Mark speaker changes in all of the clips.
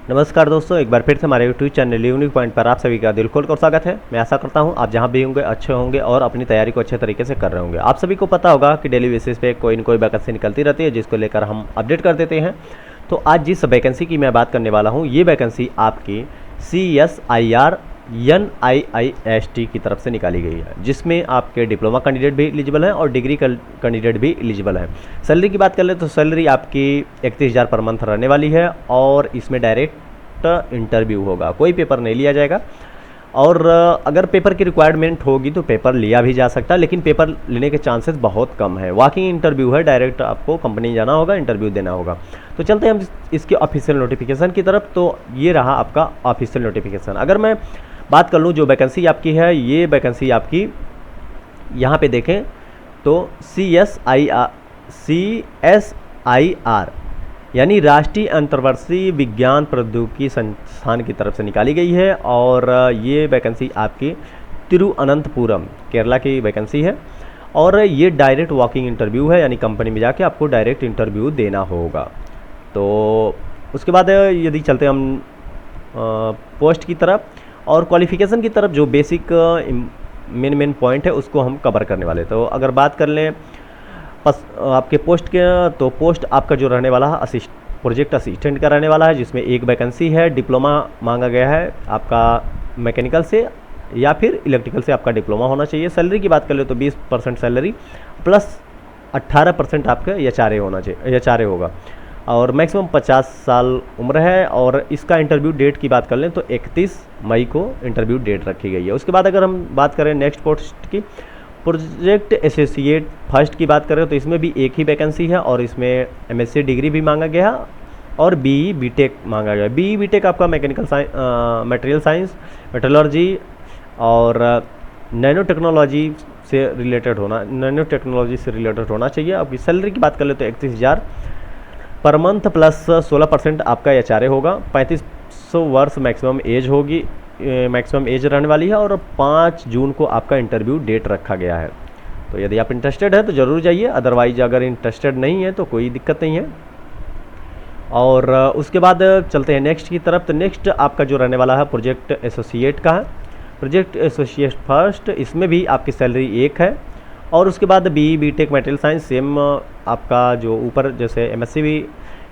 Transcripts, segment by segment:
Speaker 1: नमस्कार दोस्तों, एक बार फिर से हमारे यूट्यूब चैनल यूनिक पॉइंट पर आप सभी का दिल खोल कर स्वागत है। मैं आशा करता हूं आप जहां भी होंगे अच्छे होंगे और अपनी तैयारी को अच्छे तरीके से कर रहे होंगे। आप सभी को पता होगा कि डेली बेसिस पे कोई न कोई वैकेंसी निकलती रहती है जिसको लेकर हम अपडेट कर देते हैं। तो आज जिस वैकेंसी की मैं बात करने वाला हूँ, ये वैकेंसी आपकी CSIR NIIST की तरफ से निकाली गई है, जिसमें आपके डिप्लोमा कैंडिडेट भी एलिजिबल हैं और डिग्री कैंडिडेट भी एलिजिबल हैं। सैलरी की बात कर ले तो सैलरी आपकी 31,000 पर मंथ रहने वाली है और इसमें डायरेक्ट इंटरव्यू होगा, कोई पेपर नहीं लिया जाएगा। और अगर पेपर की रिक्वायरमेंट होगी तो पेपर लिया भी जा सकता है, लेकिन पेपर लेने के चांसेस बहुत कम है। वॉकिंग इंटरव्यू है, डायरेक्ट आपको कंपनी जाना होगा, इंटरव्यू देना होगा। तो चलते हैं हम इसके ऑफिशियल नोटिफिकेशन की तरफ। तो ये रहा आपका ऑफिशियल नोटिफिकेशन। अगर मैं बात कर लूँ जो वैकेंसी आपकी है, ये वैकेंसी आपकी यहाँ पे देखें तो CSIR यानी राष्ट्रीय अंतर्वर्षीय विज्ञान प्रौद्योगिकी संस्थान की तरफ से निकाली गई है। और ये वैकेंसी आपकी तिरुअनंतपुरम केरला की वैकेंसी है और ये डायरेक्ट वॉकिंग इंटरव्यू है, यानी कंपनी में जाके आपको डायरेक्ट इंटरव्यू देना होगा। तो उसके बाद यदि चलते हम पोस्ट की तरफ और क्वालिफ़िकेशन की तरफ, जो बेसिक मेन पॉइंट है उसको हम कवर करने वाले। तो अगर बात कर लें आपके पोस्ट के, तो पोस्ट आपका जो रहने वाला है प्रोजेक्ट असिस्टेंट का रहने वाला है, जिसमें एक वैकेंसी है। डिप्लोमा मांगा गया है आपका मैकेनिकल से या फिर इलेक्ट्रिकल से आपका डिप्लोमा होना चाहिए। सैलरी की बात कर ले तो 20% सैलरी प्लस 18% आपका HRA होना चाहिए, HRA होगा। और मैक्सिमम 50 साल उम्र है। और इसका इंटरव्यू डेट की बात कर लें तो 31 मई को इंटरव्यू डेट रखी गई है। उसके बाद अगर हम बात करें नेक्स्ट पोस्ट की, प्रोजेक्ट एसोसिएट फर्स्ट की बात करें तो इसमें भी एक ही वैकेंसी है और इसमें MSc डिग्री भी मांगा गया है और BE BTech मांगा गया है। BE BTech आपका मैकेनिकल मटेरियल साइंस, मेटलर्जी और नैनो टेक्नोलॉजी से रिलेटेड होना चाहिए। अब सैलरी की बात कर ले तो 31,000 पर मंथ प्लस 16% आपका HRA होगा। 3500 वर्ष मैक्सिमम एज होगी, मैक्सिमम एज रहने वाली है और 5 जून को आपका इंटरव्यू डेट रखा गया है। तो यदि आप इंटरेस्टेड है तो ज़रूर जाइए, अदरवाइज अगर इंटरेस्टेड नहीं है तो कोई दिक्कत नहीं है। और उसके बाद चलते हैं नेक्स्ट की तरफ। तो नेक्स्ट आपका जो रहने वाला है प्रोजेक्ट एसोसिएट का है, प्रोजेक्ट एसोसिएट फर्स्ट। इसमें भी आपकी सैलरी एक है। और उसके बाद BE BTech material science same आपका जो ऊपर जैसे MSc भी,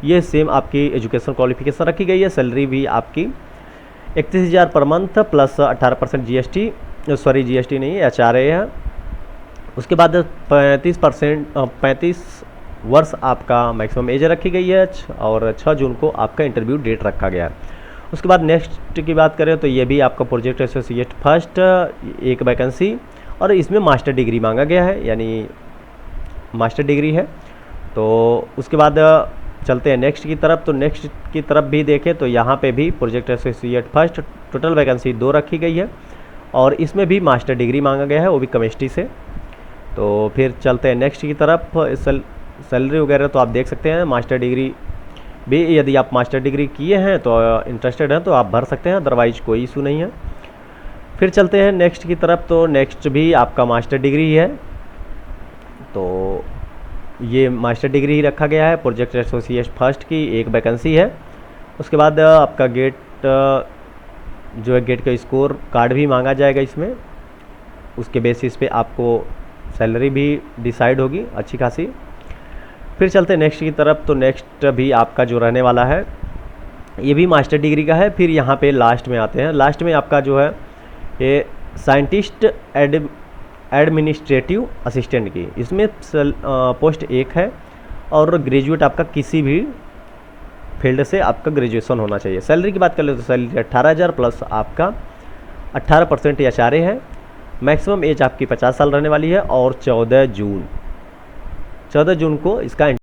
Speaker 1: ये सेम आपकी एजुकेशन क्वालिफिकेशन रखी गई है। सैलरी भी आपकी 31,000 पर मंथ प्लस 18% GST नहीं HRA है। उसके बाद 35 वर्ष आपका मैक्सिमम एज रखी गई है और 6 जून को आपका इंटरव्यू डेट रखा गया है। उसके बाद नेक्स्ट की बात करें तो ये भी आपका प्रोजेक्ट एसोसिएट फर्स्ट एक वैकेंसी और इसमें मास्टर डिग्री मांगा गया है, यानी मास्टर डिग्री है। तो उसके बाद चलते हैं नेक्स्ट की तरफ। तो नेक्स्ट की तरफ भी देखें तो यहाँ पे भी project associate first total vacancy 2 रखी गई है और इसमें भी मास्टर डिग्री मांगा गया है, वो भी केमिस्ट्री से। तो फिर चलते हैं नेक्स्ट की तरफ। सैलरी वगैरह तो आप देख सकते हैं। मास्टर डिग्री भी यदि आप मास्टर डिग्री किए हैं तो इंटरेस्टेड हैं तो आप भर सकते हैं, अदरवाइज कोई इशू नहीं है। फिर चलते हैं नेक्स्ट की तरफ। तो नेक्स्ट भी आपका मास्टर डिग्री है, तो ये मास्टर डिग्री ही रखा गया है। प्रोजेक्ट एसोसिएट फर्स्ट की एक वैकेंसी है। उसके बाद आपका गेट जो है, गेट का स्कोर कार्ड भी मांगा जाएगा इसमें, उसके बेसिस पे आपको सैलरी भी डिसाइड होगी अच्छी खासी। फिर चलते हैं नेक्स्ट की तरफ। तो नेक्स्ट भी आपका जो रहने वाला है ये भी मास्टर डिग्री का है। फिर यहाँ पे लास्ट में आते हैं। लास्ट में आपका जो है ये साइंटिस्ट एडमिनिस्ट्रेटिव असिस्टेंट की, इसमें पोस्ट एक है और ग्रेजुएट आपका किसी भी फील्ड से आपका ग्रेजुएशन होना चाहिए। सैलरी की बात कर ले तो सैलरी 18,000 प्लस आपका 18% HRA है। मैक्सिमम एज आपकी 50 साल रहने वाली है और 14 जून को इसका